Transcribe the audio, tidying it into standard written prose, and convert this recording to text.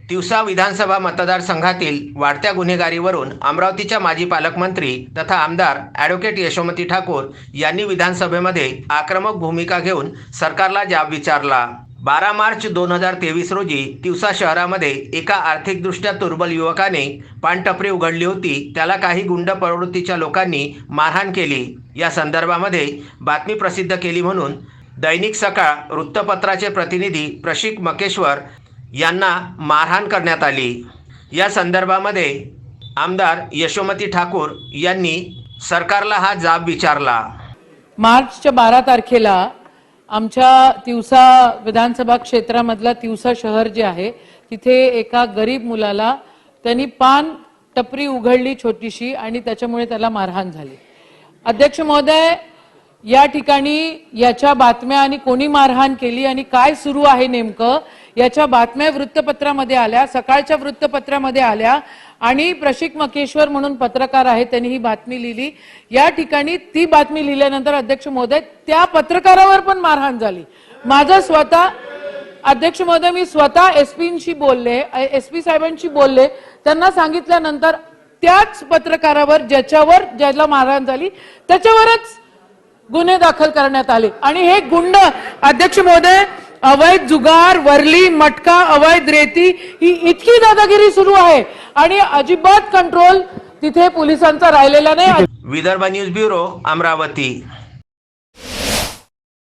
तिवसा विधानसभा मतदारसंघातील वाढत्या गुन्हेगारीवरून अमरावतीच्या माजी पालकमंत्री तथा आमदार ॲडव्होकेट यशोमती ठाकूर यांनी विधानसभेमध्ये आक्रमक भूमिका घेऊन सरकारला जाब विचारला। 12 मार्च 2023 रोजी तिवसा शहरामध्ये एका आर्थिकदृष्ट्या दुर्बल युवकाने पानटपरी उघडली होती। त्याला काही गुंड प्रवृत्तीच्या लोकांनी मारहाण केली। या संदर्भामध्ये बातमी प्रसिद्ध केली म्हणून दैनिक सकाळ वृत्तपत्राचे प्रतिनिधी प्रशिक मकेश्वर यांना मारहाण करण्यात आली। या संदर्भामध्ये आमदार यशोमती ठाकूर यांनी सरकारला हा जाब विचारला। मार्चच्या 12 तारखेला आमच्या तिवसा विधानसभा क्षेत्रामधला तिवसा शहर जे आहे तिथे एका गरीब मुलाला त्यांनी पान टपरी उघडली छोटीशी आणि त्याच्यामुळे त्याला मारहाण झाली। अध्यक्ष महोदय, या ठिकाणी याच्या बातम्या आणि कोणी मारहाण केली आणि काय सुरू आहे नेमकं याच्या बातम्या वृत्तपत्रामध्ये आल्या, सकाळच्या वृत्तपत्रामध्ये आल्या आणि प्रशिक मकेश्वर म्हणून पत्रकार आहेत त्यांनी ही बातमी लिहिली। या ठिकाणी ती बातमी लिहिल्यानंतर अध्यक्ष महोदय त्या पत्रकारावर पण मारहाण झाली। माझं स्वतः अध्यक्ष महोदय मी स्वतः एसपींशी बोलले, एसपी साहेबांशी बोलले, त्यांना सांगितल्यानंतर त्याच पत्रकारावर ज्याला मारहाण झाली त्याच्यावरच गुन्हे दाखल करण्यात आले। आणि हे गुंड अध्यक्ष महोदय अवैध जुगार, वरली, मटका, अवैध रेती ही इतकी दादागिरी सुरू आहे आणि अजिबात कंट्रोल तिथे पोलिसांचा राहिलेला नाही। Vidarbha news bureau, Amravati.